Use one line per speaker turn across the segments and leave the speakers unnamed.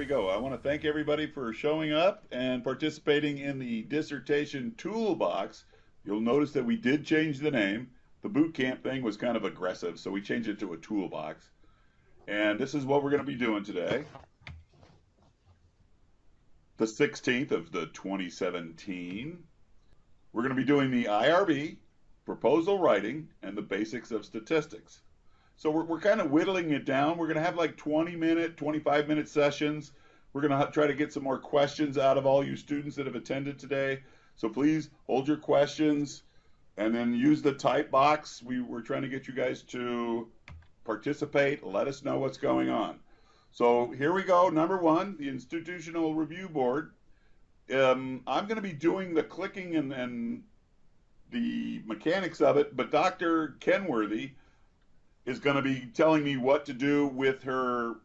we go. I want to thank everybody for showing up and participating in the dissertation toolbox. You'll notice that we did change the name. The boot camp thing was kind of aggressive, so we changed it to a toolbox. And this is what we're going to be doing today. The 16th of the 2017. We're going to be doing the IRB, proposal writing, and the basics of statistics. So we're kind of whittling it down. We're going to have like 20-minute, 25-minute sessions. We're going to try to get some more questions out of all you students that have attended today. So please hold your questions and then use the type box. We're trying to get you guys to participate. Let us know what's going on. So here we go. Number one, the Institutional Review Board. I'm going to be doing the clicking and the mechanics of it, but Dr. Kenworthy is going to be telling me what to do with her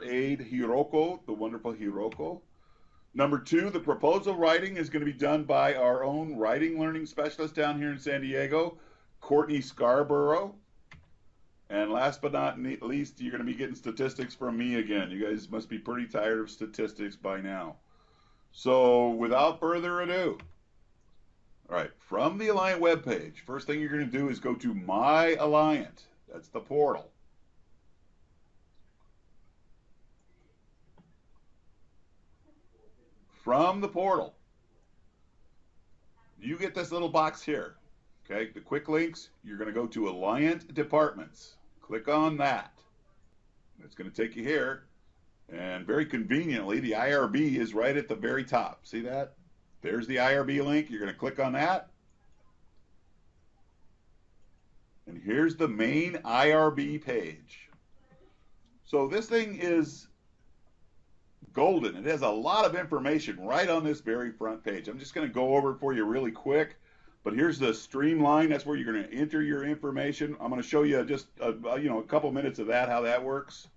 aide, Hiroko, the wonderful Hiroko. Number two, the proposal writing is going to be done by our own writing learning specialist down here in San Diego, Courtney Scarborough. And last but not least, you're going to be getting statistics from me again. You guys must be pretty tired of statistics by now. So without further ado, all right, from the Alliant webpage, first thing you're going to do is go to My Alliant. That's the portal. From the portal, you get this little box here. Okay, the quick links, you're going to go to Alliant Departments. Click on that. It's going to take you here. And very conveniently, the IRB is right at the very top. See that? There's the IRB link. You're going to click on that. And here's the main IRB page. So this thing is golden. It has a lot of information right on this very front page. I'm just going to go over it for you really quick. But here's the streamline. That's where you're going to enter your information. I'm going to show you just a couple minutes of that, how that works.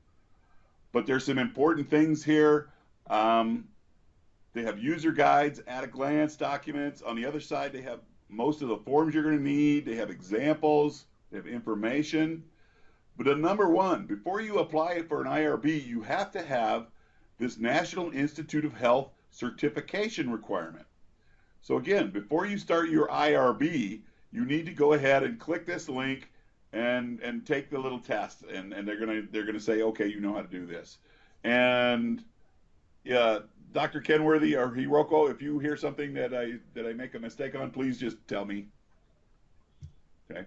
But there's some important things here. They have user guides, at a glance documents. On the other side, they have most of the forms you're going to need. They have examples. They have information. But at number one, before you apply it for an IRB, you have to have this National Institute of Health certification requirement. So again, before you start your IRB, you need to go ahead and click this link and take the little test, and they're gonna say, okay, you know how to do this. And yeah, Dr. Kenworthy or Hiroko, if you hear something that I make a mistake on, please just tell me. Okay.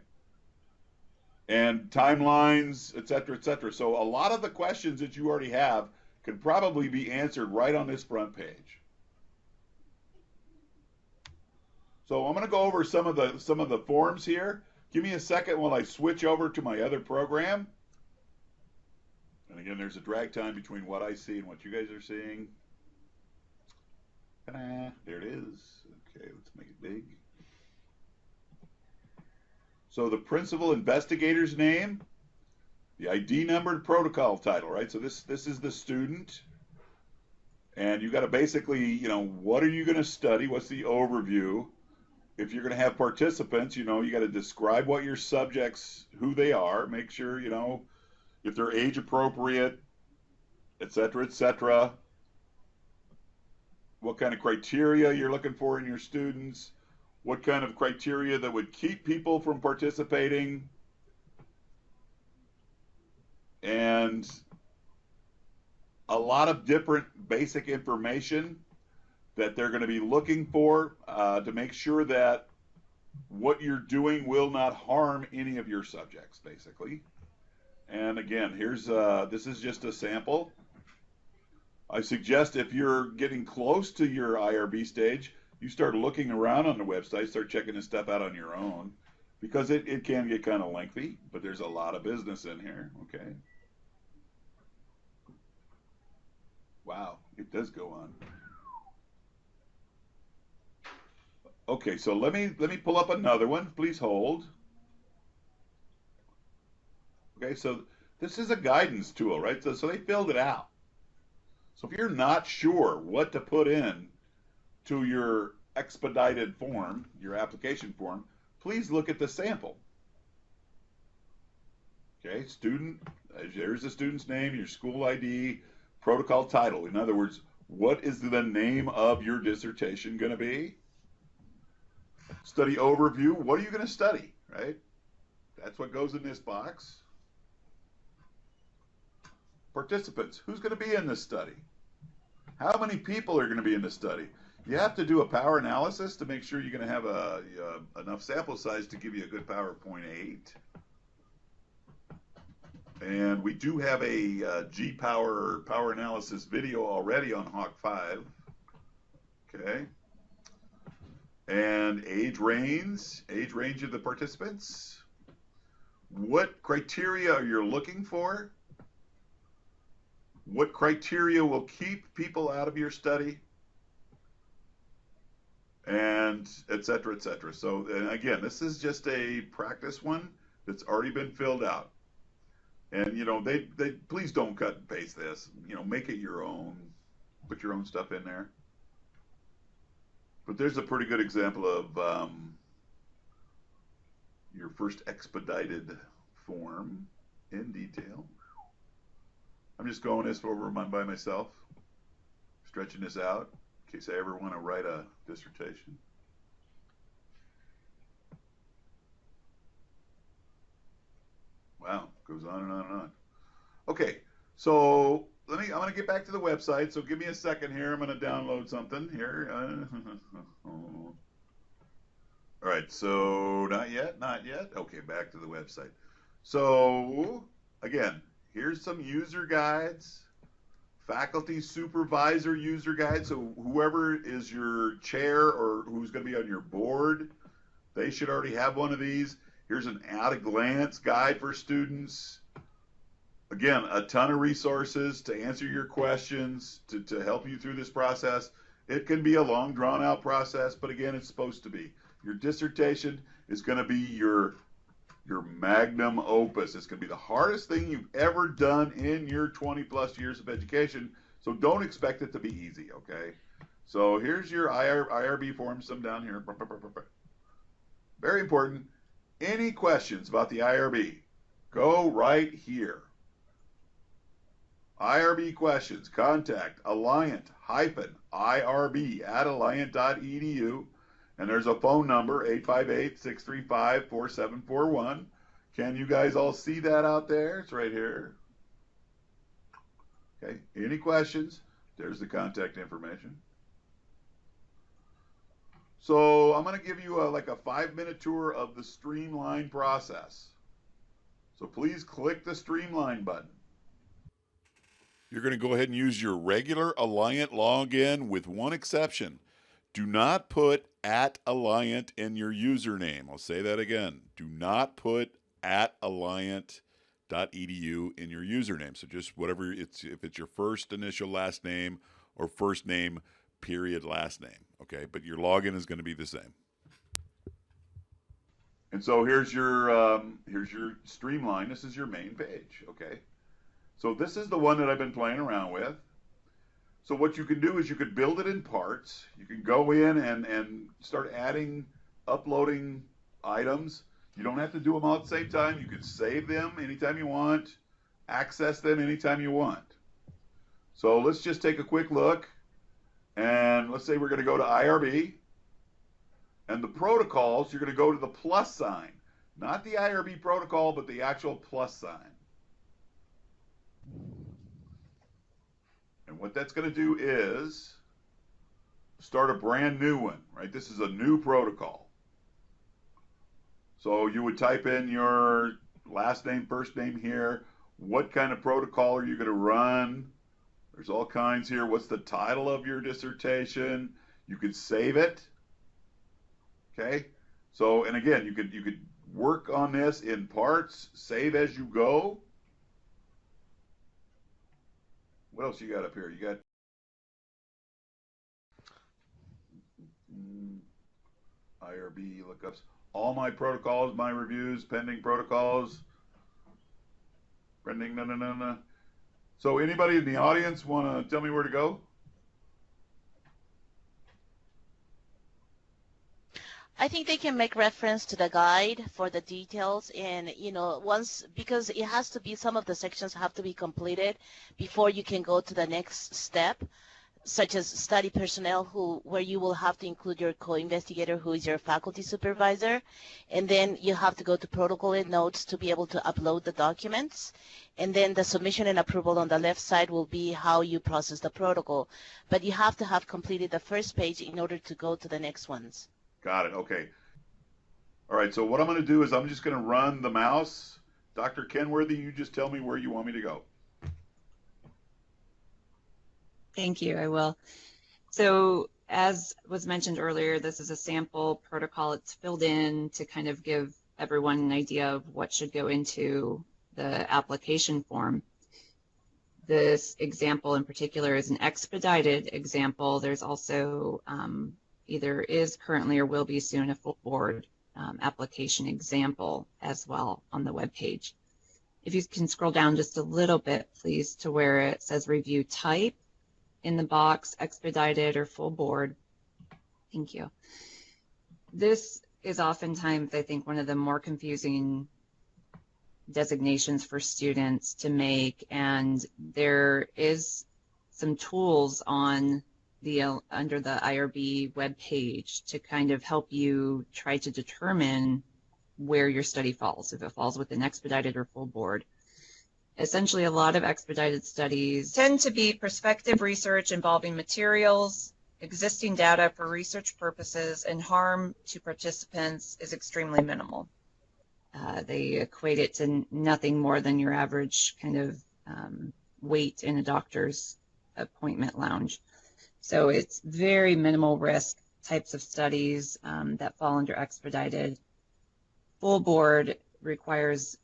And timelines, et cetera, et cetera. So a lot of the questions that you already have can probably be answered right on this front page. So I'm going to go over some of the forms here. Give me a second while I switch over to my other program. And again, there's a drag time between what I see and what you guys are seeing. Ta-da, there it is. Okay, let's make it big. So the principal investigator's name, the ID number, and protocol title, right? So this is the student. And you got to basically, what are you going to study? What's the overview? If you're going to have participants, you got to describe what your subjects, who they are, make sure, if they're age appropriate, et cetera, what kind of criteria you're looking for in your students, what kind of criteria that would keep people from participating, and a lot of different basic information that they're going to be looking for to make sure that what you're doing will not harm any of your subjects, basically. And again, here's this is just a sample. I suggest if you're getting close to your IRB stage, you start looking around on the website, start checking this stuff out on your own, because it can get kind of lengthy, but there's a lot of business in here, okay? Wow, it does go on. Okay, so let me pull up another one. Please hold. Okay, so this is a guidance tool, right? So they filled it out. So if you're not sure what to put in to your expedited form, your application form, please look at the sample. Okay, student, there's the student's name, your school ID, Protocol title. In other words, what is the name of your dissertation going to be? Study overview. What are you going to study, right? That's what goes in this box. Participants. Who's going to be in this study? How many people are going to be in this study? You have to do a power analysis to make sure you're going to have enough sample size to give you a good power 0.8. And we do have a G-Power power analysis video already on Hawk 5. Okay. And age range of the participants. What criteria are you looking for? What criteria will keep people out of your study? And et cetera, et cetera. So, and again, this is just a practice one that's already been filled out. And, you know, they please don't cut and paste this. You know, make it your own. Put your own stuff in there. But there's a pretty good example of your first expedited form in detail. I'm just going this over by myself, stretching this out in case I ever want to write a dissertation. Wow, goes on and on and on. Okay, so I'm going to get back to the website. So give me a second here. I'm going to download something here. All right, so not yet. Okay, back to the website. So again, here's some user guides, faculty supervisor user guide. So whoever is your chair or who's going to be on your board, they should already have one of these. Here's an at-a-glance guide for students. Again, a ton of resources to answer your questions, to help you through this process. It can be a long, drawn-out process, but again, it's supposed to be. Your dissertation is going to be your magnum opus. It's going to be the hardest thing you've ever done in your 20-plus years of education, so don't expect it to be easy, okay? So here's your IRB form, some down here. Very important. Any questions about the IRB, go right here. IRB questions, contact alliant-irb@alliant.edu, and there's a phone number, 858-635-4741. Can you guys all see that out there? It's right here. Okay, any questions? There's the contact information. So I'm going to give you like a 5-minute tour of the Streamline process. So please click the Streamline button. You're going to go ahead and use your regular Alliant login with one exception. Do not put @Alliant in your username. I'll say that again. Do not put @alliant.edu in your username. So just whatever if it's your first initial last name or first name period last name, okay? But your login is going to be the same. And so here's your Streamline. This is your main page, okay? So this is the one that I've been playing around with. So what you can do is you could build it in parts. You can go in and start adding, uploading items. You don't have to do them all at the same time. You can save them anytime you want, access them anytime you want. So let's just take a quick look. And let's say we're going to go to IRB. And the protocols, you're going to go to the plus sign. Not the IRB protocol, but the actual plus sign. And what that's going to do is start a brand new one, right? This is a new protocol. So you would type in your last name, first name here. What kind of protocol are you going to run? There's all kinds here. What's the title of your dissertation? You could save it. Okay? So, and again, you could work on this in parts, save as you go. What else you got up here? You got IRB lookups. All my protocols, my reviews, pending protocols. Pending, no. So anybody in the audience want to tell me where to go?
I think they can make reference to the guide for the details, and once, because it has to be, some of the sections have to be completed before you can go to the next step, such as study personnel, where you will have to include your co-investigator, who is your faculty supervisor, and then you have to go to protocol and notes to be able to upload the documents, and then the submission and approval on the left side will be how you process the protocol. But you have to have completed the first page in order to go to the next ones.
Got it. Okay. All right. So what I'm going to do is I'm just going to run the mouse. Dr. Kenworthy, you just tell me where you want me to go.
Thank you, I will. So as was mentioned earlier, this is a sample protocol. It's filled in to kind of give everyone an idea of what should go into the application form. This example in particular is an expedited example. There's also either is currently or will be soon a full board application example as well on the web page. If you can scroll down just a little bit, please, to where it says review type, in the box, expedited or full board. Thank you. This is oftentimes, I think, one of the more confusing designations for students to make, and there is some tools on the under the IRB web page to kind of help you try to determine where your study falls, if it falls within expedited or full board. Essentially, a lot of expedited studies tend to be prospective research involving materials, existing data for research purposes, and harm to participants is extremely minimal. They equate it to nothing more than your average kind of wait in a doctor's appointment lounge. So it's very minimal risk types of studies that fall under expedited. Full board requires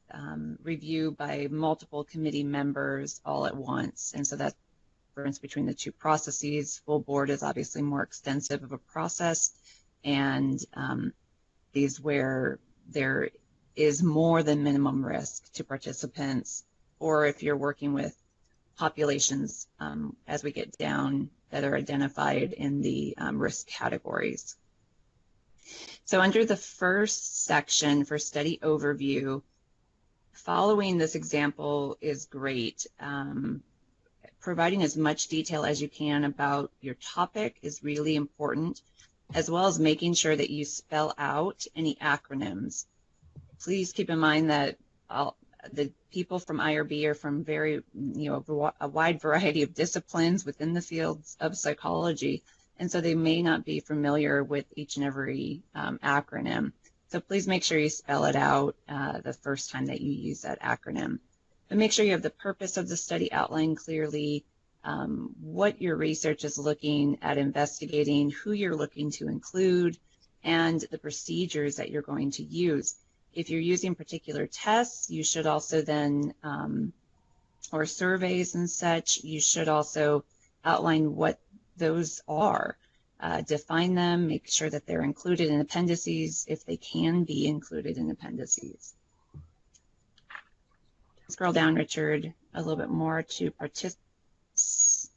review by multiple committee members all at once, and so that's the difference between the two processes. Full board is obviously more extensive of a process, and these where there is more than minimum risk to participants, or if you're working with populations as we get down that are identified in the risk categories. So under the first section for study overview, following this example is great. Providing as much detail as you can about your topic is really important, as well as making sure that you spell out any acronyms. Please keep in mind that the people from IRB are from a wide variety of disciplines within the fields of psychology, and so they may not be familiar with each and every acronym. So please make sure you spell it out the first time that you use that acronym. But make sure you have the purpose of the study outlined clearly, what your research is looking at investigating, who you're looking to include, and the procedures that you're going to use. If you're using particular tests, you should also then, or surveys and such, you should also outline what those are. Define them, make sure that they're included in appendices if they can be included in appendices. Scroll down, Richard, a little bit more to participants.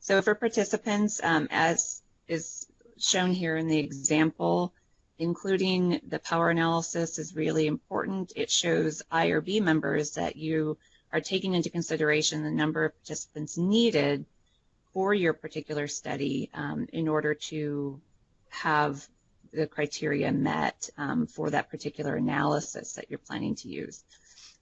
So for participants, as is shown here in the example, including the power analysis is really important. It shows IRB members that you are taking into consideration the number of participants needed for your particular study in order to have the criteria met for that particular analysis that you're planning to use.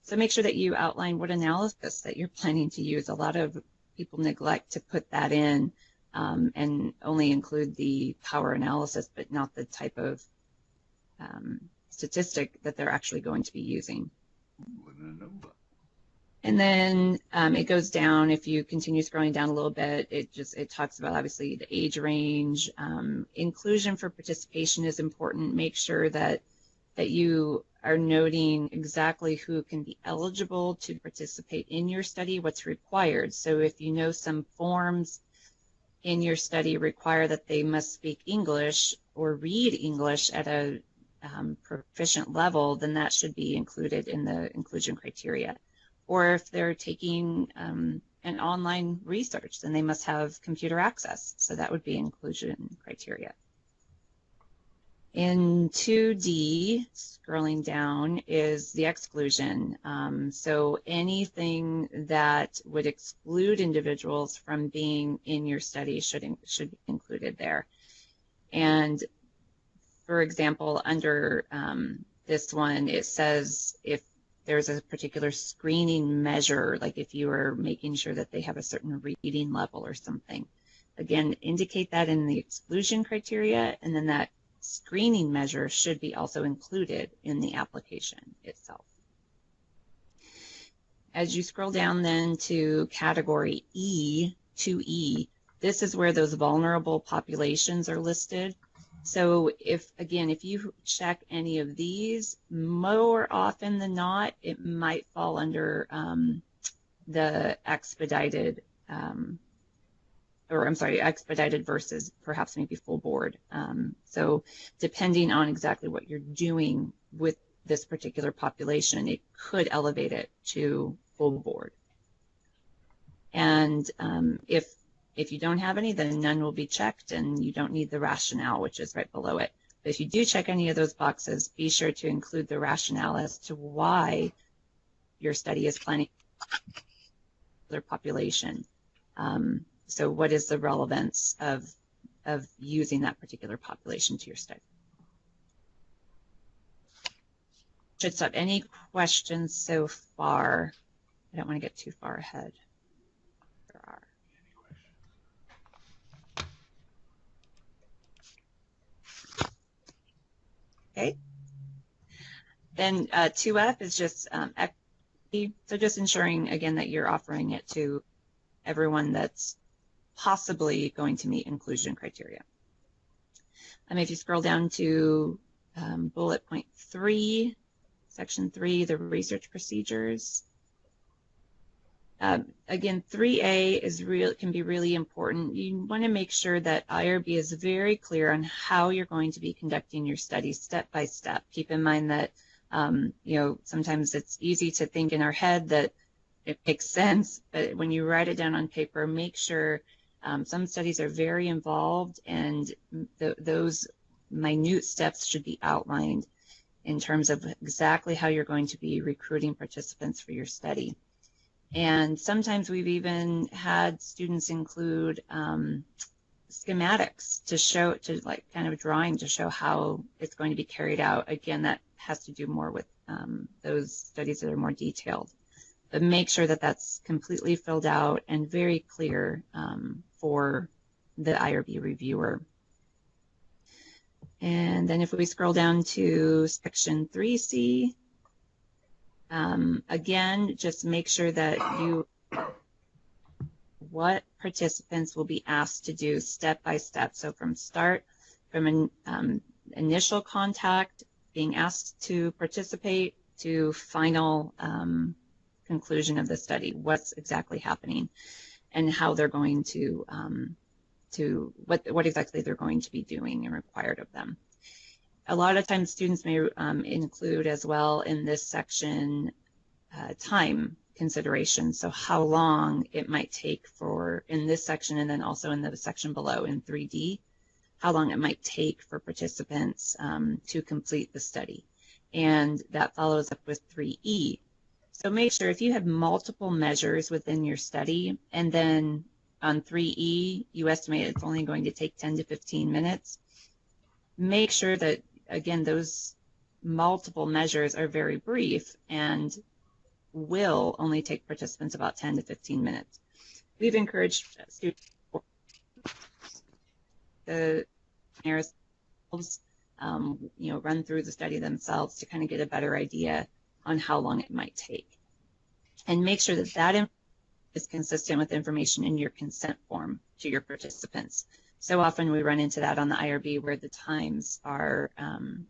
So make sure that you outline what analysis that you're planning to use. A lot of people neglect to put that in and only include the power analysis, but not the type of statistic that they're actually going to be using. And then it goes down. If you continue scrolling down a little bit, it talks about obviously the age range. Inclusion for participation is important. Make sure that you are noting exactly who can be eligible to participate in your study, what's required. So if you know some forms in your study require that they must speak English or read English at a proficient level, then that should be included in the inclusion criteria. Or if they're taking an online research, then they must have computer access. So that would be inclusion criteria. In 2D, scrolling down, is the exclusion. So anything that would exclude individuals from being in your study should be included there. And for example, under this one, it says if there's a particular screening measure, like if you are making sure that they have a certain reading level or something, again, indicate that in the exclusion criteria, and then that screening measure should be also included in the application itself. As you scroll down then to category E, 2E, this is where those vulnerable populations are listed. So if you check any of these, more often than not, it might fall under the expedited, expedited versus perhaps maybe full board. So depending on exactly what you're doing with this particular population, it could elevate it to full board. And if you don't have any, then none will be checked, and you don't need the rationale, which is right below it. But if you do check any of those boxes, be sure to include the rationale as to why your study is planning their population. So what is the relevance of using that particular population to your study? Should stop. Any questions so far? I don't want to get too far ahead. There are. Okay. Then 2F is just equity. So just ensuring, again, that you're offering it to everyone that's possibly going to meet inclusion criteria. If you scroll down to bullet point 3, section 3, the research procedures. Again, 3A can be really important. You want to make sure that IRB is very clear on how you're going to be conducting your study step by step. Keep in mind that sometimes it's easy to think in our head that it makes sense, but when you write it down on paper, make sure some studies are very involved, and those minute steps should be outlined in terms of exactly how you're going to be recruiting participants for your study. And sometimes we've even had students include schematics to show, kind of drawing to show how it's going to be carried out. Again, that has to do more with those studies that are more detailed. But make sure that that's completely filled out and very clear for the IRB reviewer. And then if we scroll down to section 3C, again, just make sure that what participants will be asked to do step by step. So from an initial contact, being asked to participate, to final conclusion of the study, what's exactly happening, and how they're going to what exactly they're going to be doing and required of them. A lot of times students may include as well in this section time consideration, so how long it might take for, in this section and then also in the section below in 3D, how long it might take for participants to complete the study. And that follows up with 3E. So make sure if you have multiple measures within your study, and then on 3E you estimate it's only going to take 10 to 15 minutes, make sure that, again, those multiple measures are very brief and will only take participants about 10 to 15 minutes. We've encouraged students to run through the study themselves to kind of get a better idea on how long it might take. And make sure that that is consistent with information in your consent form to your participants. So often we run into that on the IRB where the times are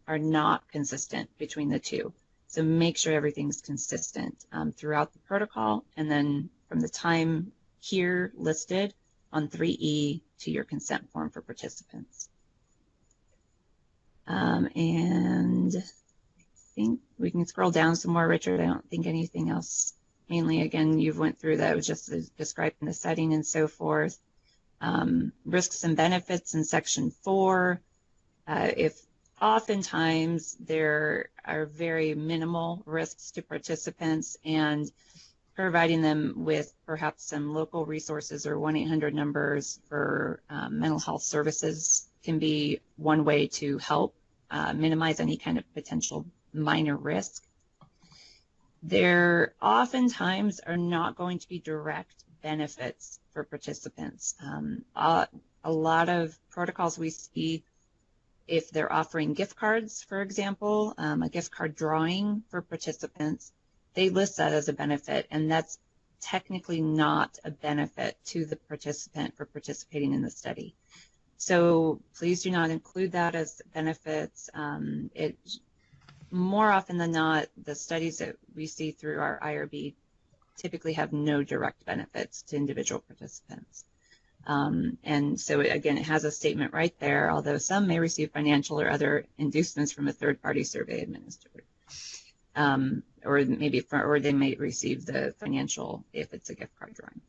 not consistent between the two. So make sure everything's consistent throughout the protocol, and then from the time here listed on 3E to your consent form for participants. And I think we can scroll down some more, Richard. I don't think anything else mainly, again, you've went through that, was just describing the setting and so forth. Risks and benefits in section 4. If oftentimes there are very minimal risks to participants, and providing them with perhaps some local resources or 1-800 numbers for mental health services can be one way to help minimize any kind of potential minor risk. There oftentimes are not going to be direct benefits for participants. A lot of protocols we see, if they're offering gift cards, for example, a gift card drawing for participants, they list that as a benefit, and that's technically not a benefit to the participant for participating in the study. So please do not include that as benefits. More often than not, the studies that we see through our IRB typically have no direct benefits to individual participants. And so again, it has a statement right there, although some may receive financial or other inducements from a third-party survey administrator. Or they may receive the financial if it's a gift card drawing.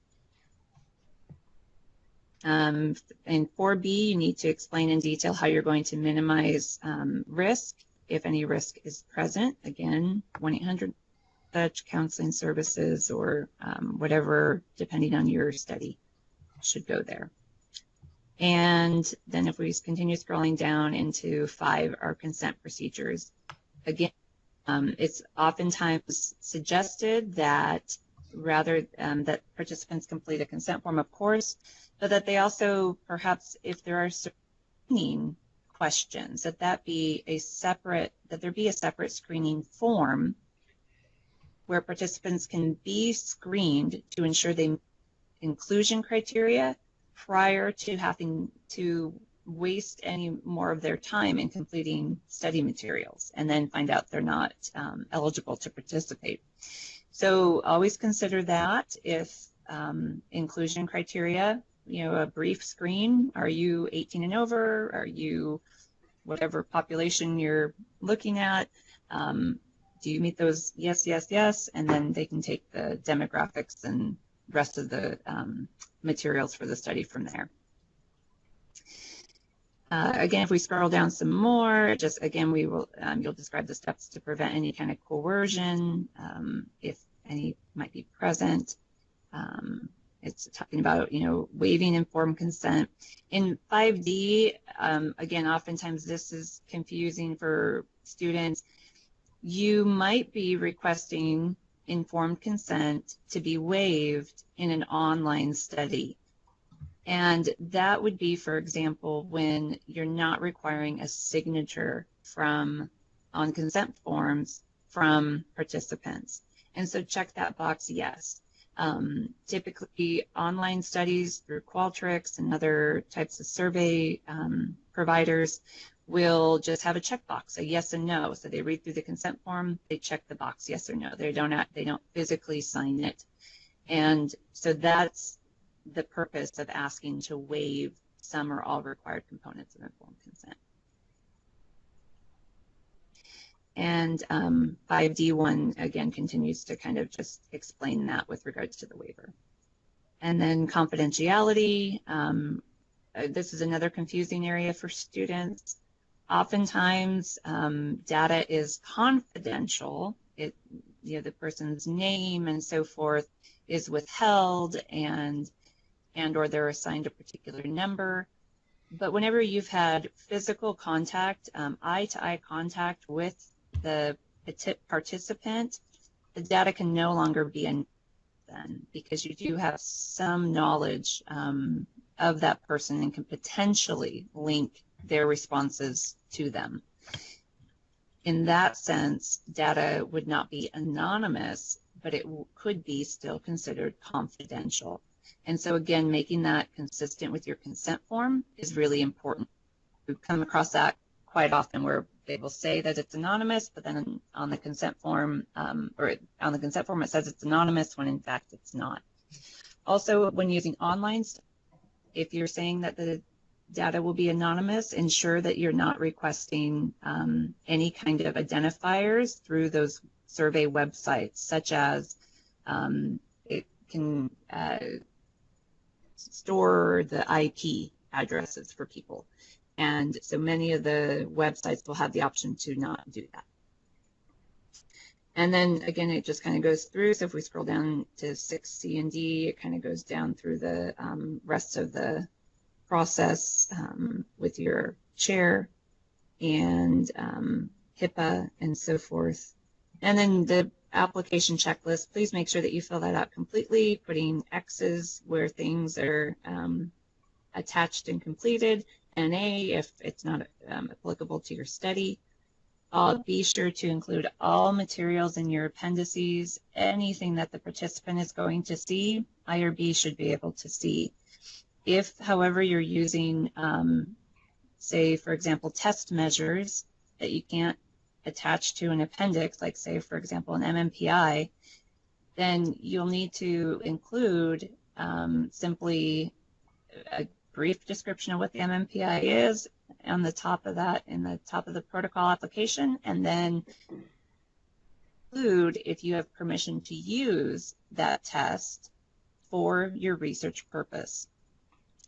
In 4B, you need to explain in detail how you're going to minimize risk, if any risk is present. Again, 1-800 such counseling services or whatever, depending on your study, should go there. And then if we continue scrolling down into 5, our consent procedures. Again, it's oftentimes suggested that that participants complete a consent form, of course, but that they also, perhaps if there are screening questions, that there be a separate screening form where participants can be screened to ensure they meet inclusion criteria prior to having to waste any more of their time in completing study materials and then find out they're not eligible to participate. So always consider that if inclusion criteria, a brief screen, are you 18 and over? Are you whatever population you're looking at? Do you meet those? Yes, yes, yes. And then they can take the demographics and rest of the materials for the study from there. Again, if we scroll down some more, just again, we will you'll describe the steps to prevent any kind of coercion, if any might be present. It's talking about, waiving informed consent. In 5D, again, oftentimes this is confusing for students. You might be requesting informed consent to be waived in an online study. And that would be, for example, when you're not requiring a signature on consent forms from participants. And so check that box, yes. Typically, online studies through Qualtrics and other types of survey providers will just have a checkbox, a yes and no. So they read through the consent form, they check the box, yes or no. They don't physically sign it. And so that's the purpose of asking to waive some or all required components of informed consent. And 5D1, again, continues to kind of just explain that with regards to the waiver. And then confidentiality. This is another confusing area for students. Oftentimes, data is confidential. The person's name and so forth is withheld, and or they're assigned a particular number. But whenever you've had physical contact, eye-to-eye contact with the participant, the data can no longer be then, because you do have some knowledge of that person and can potentially link their responses to them. In that sense, data would not be anonymous, but it could be still considered confidential. And so again, making that consistent with your consent form is really important. We've come across that quite often where they will say that it's anonymous, but then on the consent form, it says it's anonymous when in fact it's not. Also, when using online, if you're saying that the data will be anonymous, ensure that you're not requesting any kind of identifiers through those survey websites, such as It can store the IP addresses for people. And so many of the websites will have the option to not do that. And then again, it just kind of goes through. So if we scroll down to 6C and D, it kind of goes down through the rest of the process with your chair and HIPAA and so forth. And then the application checklist, please make sure that you fill that out completely, putting X's where things are attached and completed, and A if it's not applicable to your study. Be sure to include all materials in your appendices. Anything that the participant is going to see, IRB should be able to see. If, however, you're using, say, for example, test measures that you can't attach to an appendix, like, say, for example, an MMPI, then you'll need to include simply a brief description of what the MMPI is on the top of that, in the top of the protocol application, and then include if you have permission to use that test for your research purpose.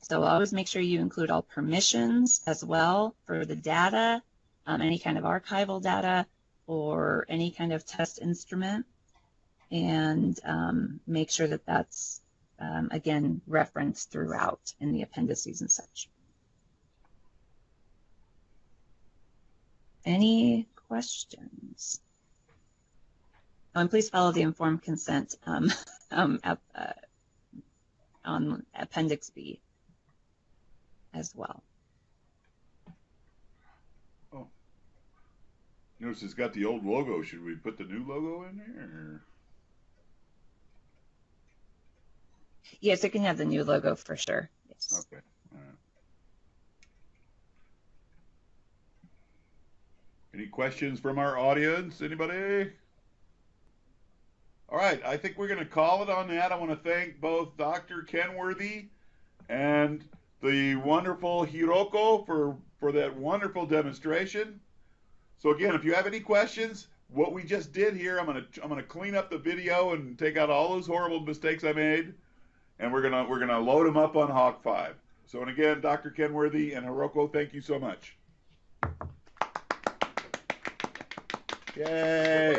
So always make sure you include all permissions as well for the data, any kind of archival data or any kind of test instrument, and make sure that that's, again, referenced throughout in the appendices and such. Any questions? Oh, and please follow the informed consent on Appendix B as well.
Oh, notice it's got the old logo. Should we put the new logo in there? Or?
Yes, it can have the new logo for sure. Yes.
Okay. All right. Any questions from our audience? Anybody? All right, I think we're going to call it on that. I want to thank both Dr. Kenworthy and the wonderful Hiroko for that wonderful demonstration. So again, if you have any questions, what we just did here, I'm gonna clean up the video and take out all those horrible mistakes I made, and we're gonna load them up on Hawk 5. So, and again, Dr. Kenworthy and Hiroko, thank you so much. Yay!